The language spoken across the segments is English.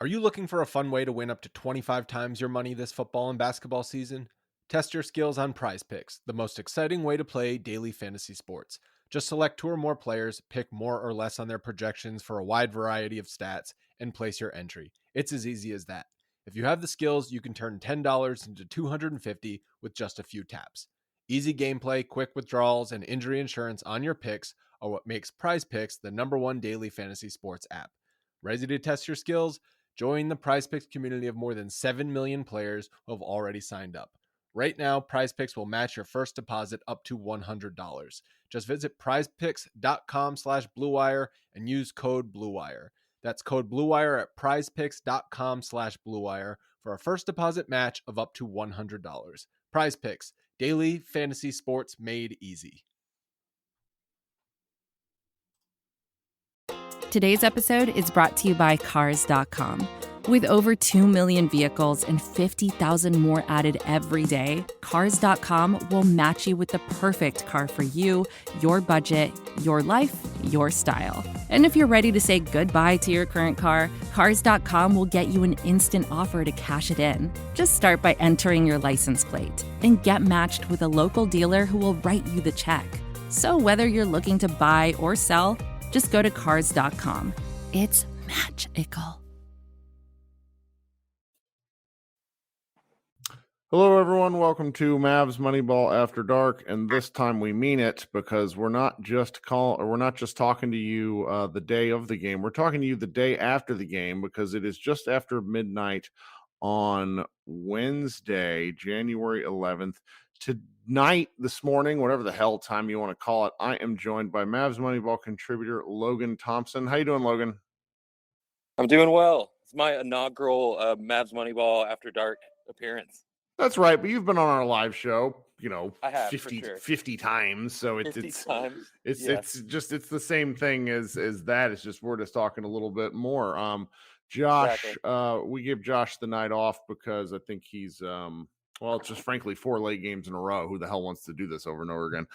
Are you looking for a fun way to win up to 25 times your money this football and basketball season? Test your skills on Prize Picks, the most exciting way to play daily fantasy sports. Just select two or more players, pick more or less on their projections for a wide variety of stats, and place your entry. It's as easy as that. If you have the skills, you can turn $10 into $250 with just a few taps. Easy gameplay, quick withdrawals, and injury insurance on your picks are what makes Prize Picks the #1 daily fantasy sports app. Ready to test your skills? Join the PrizePicks community of more than 7 million players who have already signed up. Right now, PrizePicks will match your first deposit up to $100. Just visit prizepicks.com/bluewire and use code BLUEWIRE. That's code BLUEWIRE at prizepicks.com/bluewire for a first deposit match of up to $100. PrizePicks, daily fantasy sports made easy. Today's episode is brought to you by Cars.com. With over 2 million vehicles and 50,000 more added every day, Cars.com will match you with the perfect car for you, your budget, your life, your style. And if you're ready to say goodbye to your current car, Cars.com will get you an instant offer to cash it in. Just start by entering your license plate and get matched with a local dealer who will write you the check. So whether you're looking to buy or sell, just go to Cars.com. It's magical. Hello, everyone. Welcome to Mavs Moneyball After Dark, and this time we mean it because we're not just talking to you the day of the game. We're talking to you the day after the game because it is just after midnight on Wednesday, January 11th. Tonight, this morning, whatever the hell time you want to call it, I am joined by Mavs Moneyball contributor Logan Thompson. How you doing, Logan? I'm doing well. It's my inaugural Mavs Moneyball After Dark appearance. That's right, but you've been on our live show, I have, 50, for sure. 50 times. So it's times. It's Yes. it's the same thing as that. It's just we're just talking a little bit more. Josh, Exactly. we give Josh the night off because I think he's it's just frankly 4 late games in a row. Who the hell wants to do this over and over again?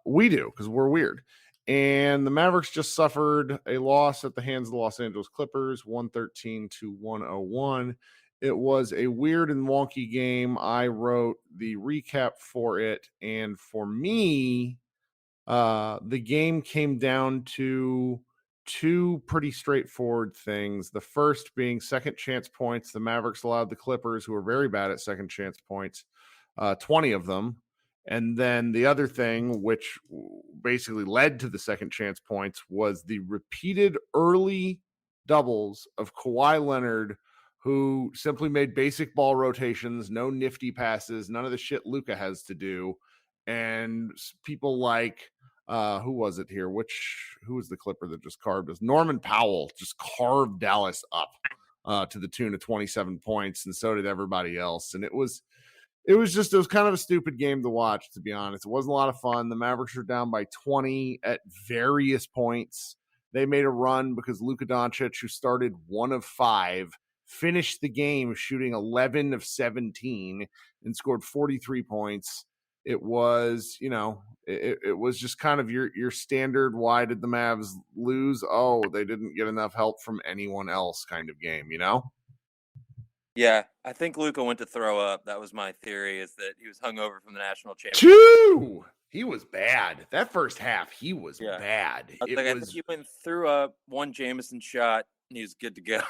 We do because we're weird. And the Mavericks just suffered a loss at the hands of the Los Angeles Clippers, 113-101. It was a weird and wonky game. I wrote the recap for it. And for me, the game came down to two pretty straightforward things. The first being second chance points. The Mavericks allowed the Clippers, who are very bad at second chance points, 20 of them. And then the other thing, which basically led to the second chance points, was the repeated early doubles of Kawhi Leonard, who simply made basic ball rotations, no nifty passes, none of the shit Luka has to do. And people like, who was it here? Who was the Clipper that just carved us? Norman Powell just carved Dallas up to the tune of 27 points, and so did everybody else. And it was kind of a stupid game to watch, to be honest. It wasn't a lot of fun. The Mavericks were down by 20 at various points. They made a run because Luka Doncic, who started 1 of 5, finished the game shooting 11 of 17 and scored 43 points. It was, it was just kind of your standard, why did the Mavs lose? Oh, they didn't get enough help from anyone else kind of game, Yeah, I think Luka went to throw up. That was my theory, is that he was hungover from the national championship. Two! He was bad. That first half, he was bad. I think he went threw up, one Jameson shot, and he was good to go.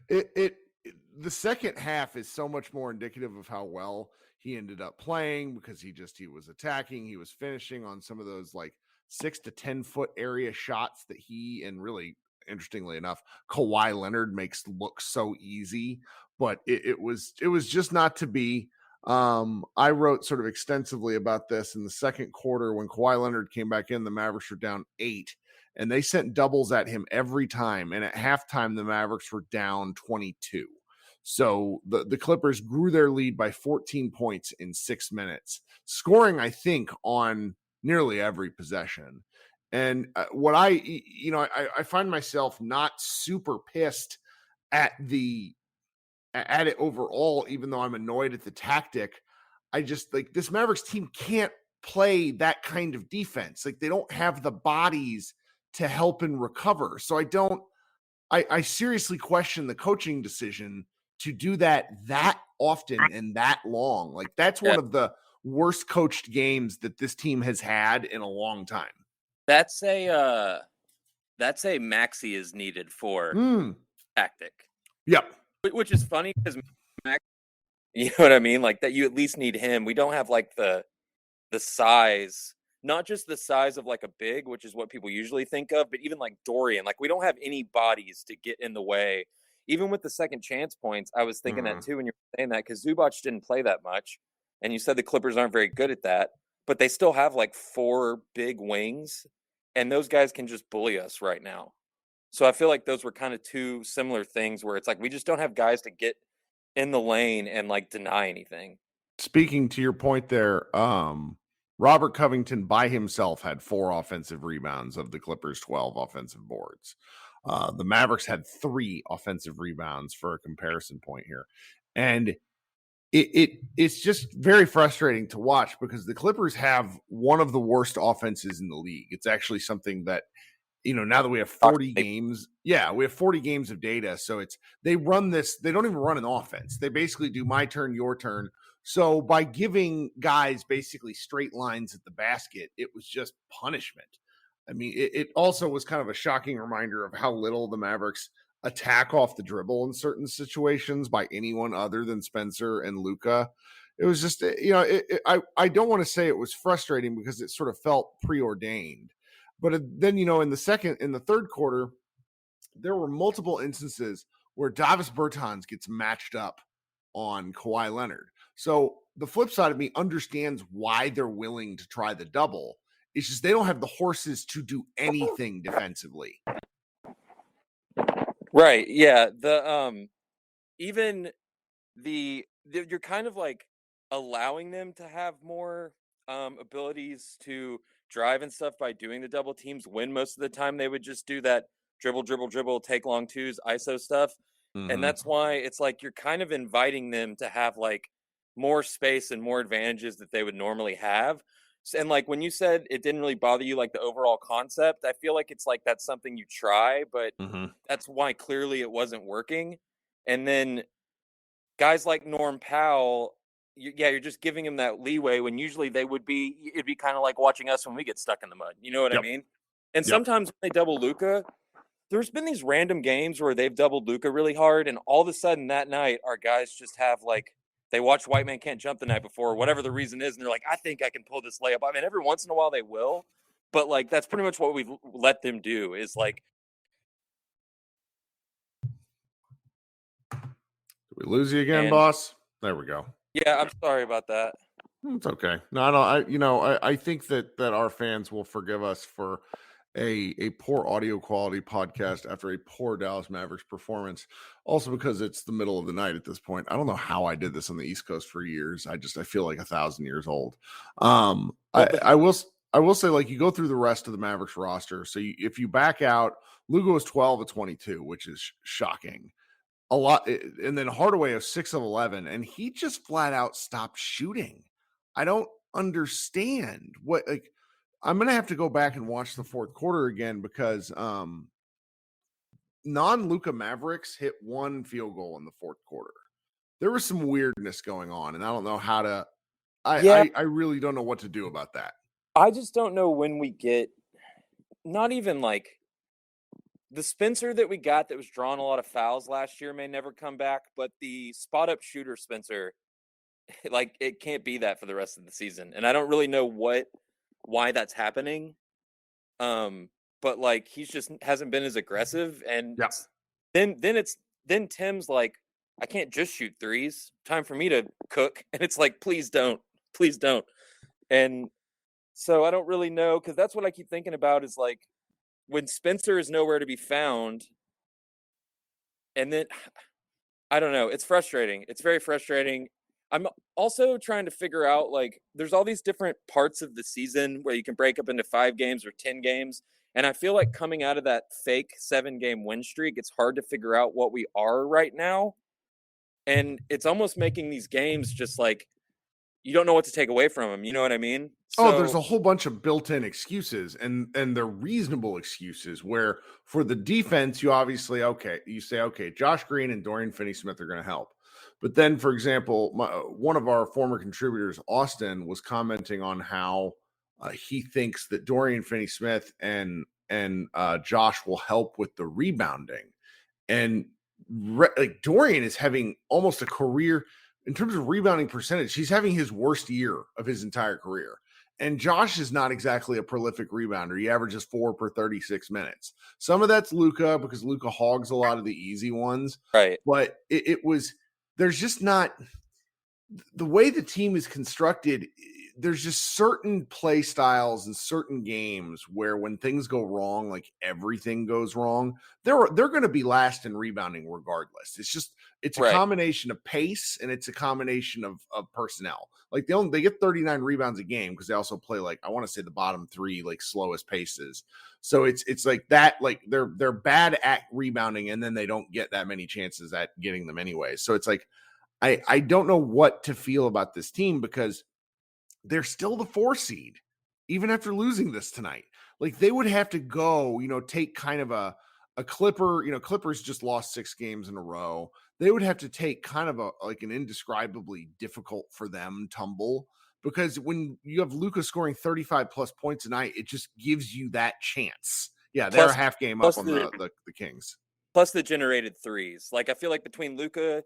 The second half is so much more indicative of how well he ended up playing because he was attacking. He was finishing on some of those like 6 to 10 foot area shots that he, and really interestingly enough, Kawhi Leonard makes look so easy, but it was just not to be. I wrote sort of extensively about this in the second quarter when Kawhi Leonard came back in. The Mavericks were down 8, and they sent doubles at him every time. And at halftime, the Mavericks were down 22. So the Clippers grew their lead by 14 points in 6 minutes, scoring, I think, on nearly every possession. And what I find myself not super pissed at it overall, even though I'm annoyed at the tactic. I just like this Mavericks team can't play that kind of defense. Like they don't have the bodies to help and recover. So I don't I seriously question the coaching decision to do that often and that long. Like, that's one of the worst coached games that this team has had in a long time. That's a Maxey is needed for tactic. Yep. Which is funny because Max, you know what I mean? Like, that you at least need him. We don't have like the size, not just the size of like a big, which is what people usually think of, but even like Dorian. Like, we don't have any bodies to get in the way. Even with the second chance points, I was thinking that too when you're saying that, because Zubac didn't play that much. And you said the Clippers aren't very good at that, but they still have like 4 big wings, and those guys can just bully us right now. So I feel like those were kind of 2 similar things where it's like we just don't have guys to get in the lane and like deny anything. Speaking to your point there, Robert Covington by himself had 4 offensive rebounds of the Clippers' 12 offensive boards. The Mavericks had 3 offensive rebounds for a comparison point here. And it's just very frustrating to watch because the Clippers have one of the worst offenses in the league. It's actually something that, now that we have 40 games, we have 40 games of data. So they run this, they don't even run an offense. They basically do my turn, your turn. So by giving guys basically straight lines at the basket, it was just punishment. I mean, it also was kind of a shocking reminder of how little the Mavericks attack off the dribble in certain situations by anyone other than Spencer and Luka. It was just, I don't want to say it was frustrating because it sort of felt preordained. But then, in the third quarter, there were multiple instances where Davis Bertans gets matched up on Kawhi Leonard. So the flip side of me understands why they're willing to try the double. It's just they don't have the horses to do anything defensively. Right. Yeah. You're kind of like allowing them to have more abilities to drive and stuff by doing the double teams, when most of the time they would just do that dribble, take long twos, ISO stuff. And that's why it's like you're kind of inviting them to have like more space and more advantages that they would normally have. And like when you said it didn't really bother you, like the overall concept, I feel like it's like that's something you try, but that's why clearly it wasn't working. And then guys like Norm Powell, you're just giving him that leeway when usually it'd be kind of like watching us when we get stuck in the mud. You know what I mean? And sometimes when they double Luka, there's been these random games where they've doubled Luka really hard, and all of a sudden that night, our guys just have like, they watched White Man Can't Jump the night before, whatever the reason is, and they're like, I think I can pull this layup. I mean, every once in a while they will, but like that's pretty much what we've let them do is like. Did we lose you again, boss? There we go. Yeah, I'm sorry about that. It's okay. No, I think that our fans will forgive us for a poor audio quality podcast after a poor Dallas Mavericks performance. Also because it's the middle of the night at this point. I don't know how I did this on the East Coast for years. I feel like 1,000 years old. I will say, like, you go through the rest of the Mavericks roster. So if you back out, Lugo was 12 of 22, which is shocking. A lot, and then Hardaway is 6 of 11, and he just flat out stopped shooting. I don't understand what, like, I'm going to have to go back and watch the fourth quarter again because non-Luka Mavericks hit 1 field goal in the fourth quarter. There was some weirdness going on, and I don't know how to I really don't know what to do about that. I just don't know when we get, not even like the Spencer that we got that was drawing a lot of fouls last year may never come back, but the spot up shooter Spencer, like, it can't be that for the rest of the season. And I don't really know why that's happening. But like he's just hasn't been as aggressive, and then Tim's like, I can't just shoot threes. Time for me to cook. And it's like, please don't. And so I don't really know, because that's what I keep thinking about is like when Spencer is nowhere to be found. And then I don't know. It's frustrating. It's very frustrating. I'm also trying to figure out, like, there's all these different parts of the season where you can break up into 5 games or 10 games. And I feel like coming out of that fake 7-game win streak, it's hard to figure out what we are right now. And it's almost making these games just like you don't know what to take away from him. You know what I mean? Oh, there's So a whole bunch of built-in excuses, and they're reasonable excuses. Where for the defense, you say, okay, Josh Green and Dorian Finney-Smith are going to help. But then, for example, one of our former contributors, Austin, was commenting on how he thinks that Dorian Finney-Smith and Josh will help with the rebounding. And like Dorian is having almost a career in terms of rebounding percentage. He's having his worst year of his entire career. And Josh is not exactly a prolific rebounder. He averages 4 per 36 minutes. Some of that's Luka because Luka hogs a lot of the easy ones. right, But there's just not the way the team is constructed. There's just certain play styles and certain games where when things go wrong, like everything goes wrong, they're going to be last in rebounding regardless. It's a right. combination of pace and it's a combination of personnel. Like they get 39 rebounds a game because they also play like I want to say the bottom 3 like slowest paces. So it's like that, like they're bad at rebounding and then they don't get that many chances at getting them anyway. So it's like I don't know what to feel about this team because they're still the 4 seed, even after losing this tonight. Like they would have to go, take kind of a Clipper, Clippers just lost 6 games in a row. They would have to take kind of an indescribably difficult for them tumble because when you have Luka scoring 35 plus points a night, it just gives you that chance. Yeah, they're a half game up on the Kings. Plus the generated threes. Like I feel like between Luka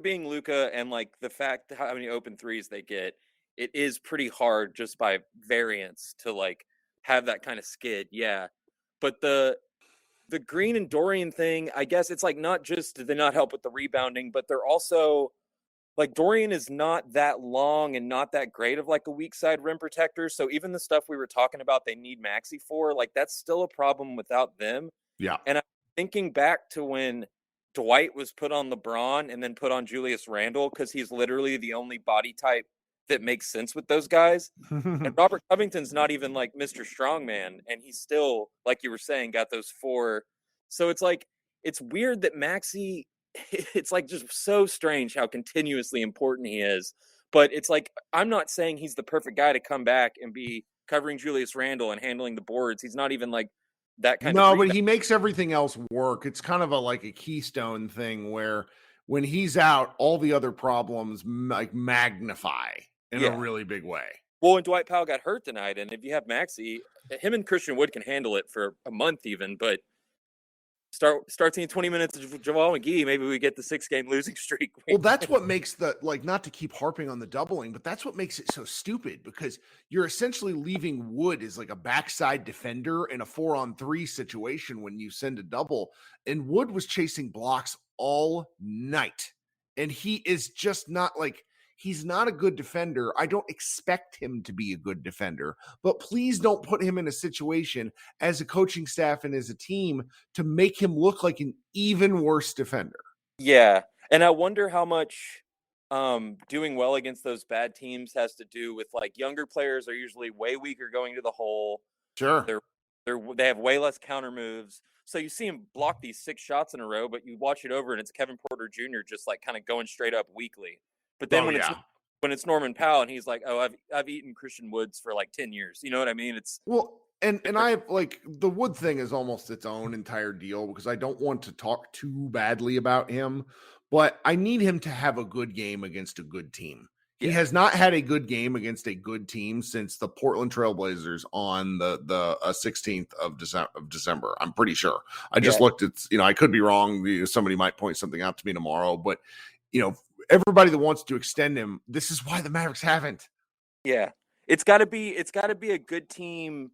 being Luka and like the fact how many open threes they get, it is pretty hard just by variance to like have that kind of skid. Yeah. But the Green and Dorian thing, I guess it's like not just do they not help with the rebounding, but they're also like Dorian is not that long and not that great of like a weak side rim protector. So even the stuff we were talking about they need Maxey for, like that's still a problem without them. Yeah. And I'm thinking back to when Dwight was put on LeBron and then put on Julius Randle because he's literally the only body type that makes sense with those guys. And Robert Covington's not even like Mr. Strongman, and he's still, like you were saying, got those 4. So it's like it's weird that Maxey. It's like just so strange how continuously important he is. But it's like I'm not saying he's the perfect guy to come back and be covering Julius Randle and handling the boards. He's not even like that kind of. No, but he makes everything else work. It's kind of like a keystone thing where when he's out, all the other problems like magnify in a really big way. Well, and Dwight Powell got hurt tonight, and if you have Maxey, him and Christian Wood can handle it for a month even, but start seeing 20 minutes of Jamal McGee, maybe we get the 6-game losing streak. Well, that's what makes not to keep harping on the doubling, but that's what makes it so stupid because you're essentially leaving Wood as like a backside defender in a 4-on-3 situation when you send a double. And Wood was chasing blocks all night. And he is just not like, he's not a good defender. I don't expect him to be a good defender, but please don't put him in a situation as a coaching staff and as a team to make him look like an even worse defender. Yeah. And I wonder how much doing well against those bad teams has to do with like younger players are usually way weaker going to the hole. Sure. They have way less counter moves. So you see him block these 6 shots in a row, but you watch it over and it's Kevin Porter Jr. just like kind of going straight up weakly. But then when it's Norman Powell and he's like, "Oh, I've eaten Christian Woods for like 10 years." You know what I mean? It's and I like the Wood thing is almost its own entire deal because I don't want to talk too badly about him, but I need him to have a good game against a good team. He has not had a good game against a good team since the Portland Trailblazers on the 16th of December. I'm pretty sure. I just looked at, I could be wrong. Somebody might point something out to me tomorrow, but everybody that wants to extend him, this is why the Mavericks haven't. Yeah. It's got to be a good team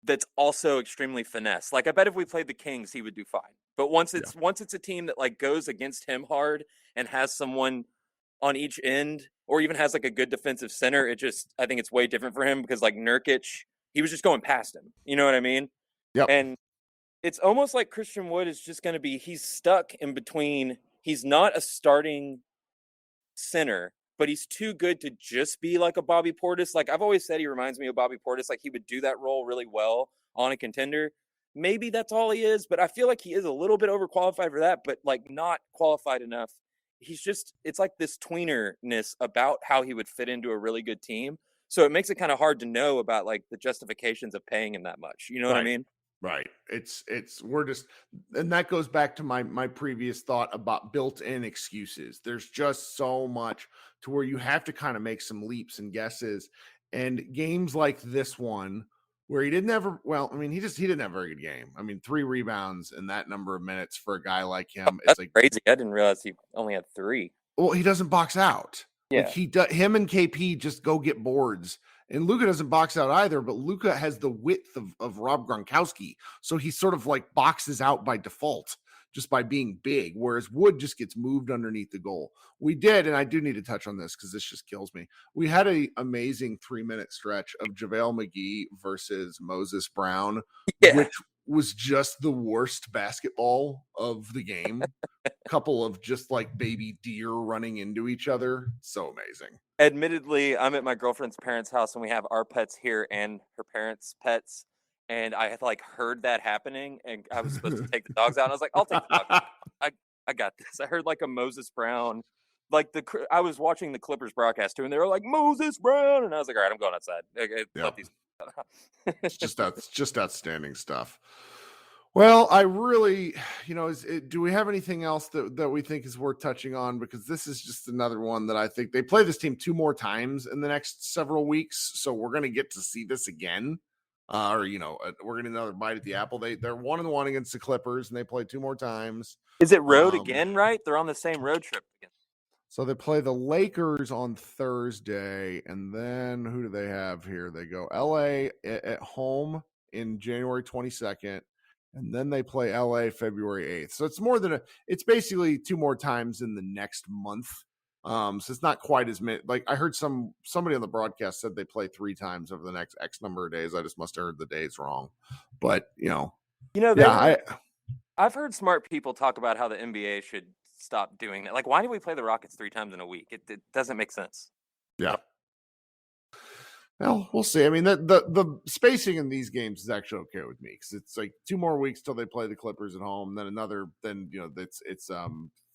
that's also extremely finesse. Like I bet if we played the Kings, he would do fine. But once it's a team that like goes against him hard and has someone on each end or even has like a good defensive center, I think it's way different for him because like Nurkic, he was just going past him. You know what I mean? Yeah. And it's almost like Christian Wood is just going to be, he's stuck in between. He's not a starting center, but he's too good to just be like a Bobby Portis. Like I've always said, he reminds me of Bobby Portis. Like he would do that role really well on a contender. Maybe that's all he is, but I feel like he is a little bit overqualified for that, but like not qualified enough it's like this tweenerness about how he would fit into a really good team. So it makes it kind of hard to know about like the justifications of paying him that much. You know what I Right. mean? Right. We're just, and that goes back to my previous thought about built-in excuses. There's just so much to where you have to kind of make some leaps and guesses. And games like this one, where he didn't ever, well, I mean, he didn't have a very good game. I mean, 3 rebounds in that number of minutes for a guy like him, it's That's like, crazy. I didn't realize he only had 3. well, he doesn't box out. Like Yeah. him and KP just go get boards. And Luka doesn't box out either, but Luka has the width of Rob Gronkowski. So he sort of like boxes out by default just by being big, whereas Wood just gets moved underneath the goal. We did, and I do need to touch on this because this just kills me. We had an amazing 3-minute stretch of JaVale McGee versus Moses Brown, Yeah. which was just the worst basketball of the game. Couple of just like baby deer running into each other. So amazing. Admittedly, I'm at my girlfriend's parents' house and we have our pets here and her parents' pets. And I had like heard that happening and I was supposed to take the dogs out. And I was like, I'll take the dogs out. I got this. I heard like a Moses Brown, like I was watching the Clippers broadcast too, and they were like Moses Brown, and I was like, all right, I'm going outside. Let these. It's just outstanding stuff. Well, I really, do we have anything else that we think is worth touching on? Because this is just another one that I think they play this team 2 more times in the next several weeks. So we're going to get to see this again. We're going to another bite at the apple. They're 1-1 against the Clippers, and they play 2 more times. Is it road again, right? They're on the same road trip again. So they play the Lakers on Thursday, and then who do they have here? They go LA at home in January 22nd, and then they play LA February 8th. So it's it's basically 2 more times in the next month. So it's not quite as many. Like I heard somebody on the broadcast said they play 3 times over the next X number of days. I just must have heard the days wrong. But I've heard smart people talk about how the NBA should stop doing that. Like, why do we play the Rockets 3 times in a week? It doesn't make sense. Yeah. Well, we'll see. I mean, the spacing in these games is actually okay with me because it's like 2 more weeks till they play the Clippers at home, then it's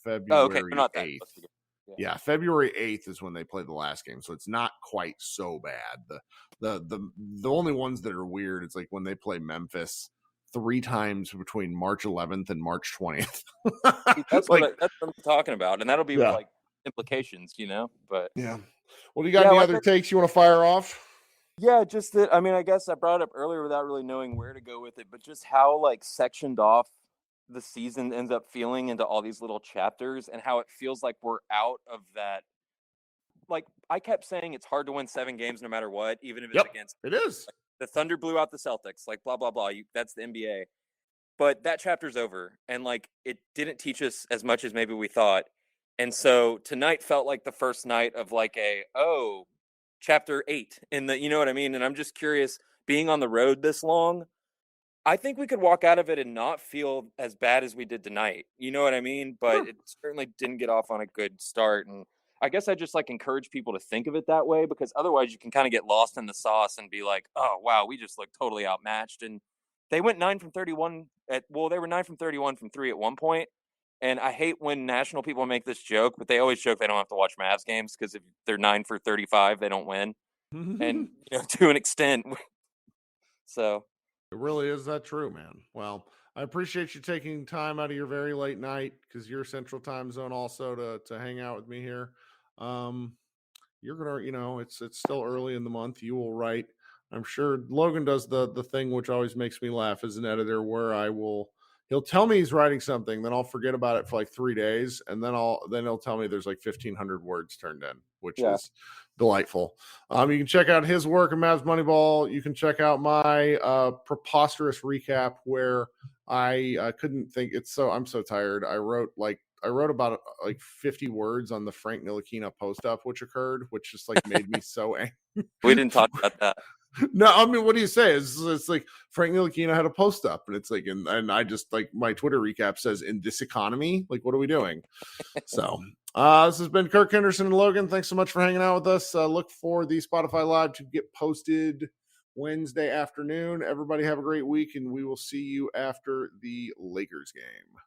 February okay, they're not that 8th. close together. Yeah, February 8th is when they play the last game, so it's not quite so bad. The only ones that are weird, it's like when they play Memphis 3 times between March 11th and March 20th. That's what I'm talking about, and that'll be with, like implications, But yeah. Well, do you got any other takes you want to fire off? Yeah, just that. I mean, I guess I brought it up earlier without really knowing where to go with it, but just how like sectioned off the season ends up feeling into all these little chapters, and how it feels like we're out of that. Like I kept saying, it's hard to win 7 games no matter what, even if it's against. It is. Like, the Thunder blew out the Celtics, like blah blah blah. That's the NBA, but that chapter's over, and like it didn't teach us as much as maybe we thought. And so tonight felt like the first night of like chapter 8 in the, you know what I mean? And I'm just curious, being on the road this long, I think we could walk out of it and not feel as bad as we did tonight. You know what I mean? But it certainly didn't get off on a good start. And I guess I just like encourage people to think of it that way, because otherwise you can kind of get lost in the sauce and be like, oh, wow, we just look totally outmatched. And they went 9 from 31 they were 9 from 31 from 3 at one point. And I hate when national people make this joke, but they always joke they don't have to watch Mavs games because if they're 9 for 35, they don't win. And to an extent. So it really is that true, man. Well, I appreciate you taking time out of your very late night, because you're Central Time Zone also, to hang out with me here. You're gonna, it's still early in the month. You will write. I'm sure Logan does the thing which always makes me laugh as an editor, where he'll tell me he's writing something, then I'll forget about it for like 3 days, and then he'll tell me there's like 1,500 words turned in, which is delightful. You can check out his work in Mavs Moneyball. You can check out my preposterous recap where I couldn't think. I'm so tired. I wrote about like 50 words on the Frank Ntilikina post-up which occurred, which just like made me so angry. We didn't talk about that. No, I mean, what do you say? It's like Frank Ntilikina had a post up, and it's like, and I just like my Twitter recap says, in this economy, like, what are we doing? So, this has been Kirk Henderson and Logan. Thanks so much for hanging out with us. Look for the Spotify Live to get posted Wednesday afternoon. Everybody have a great week, and we will see you after the Lakers game.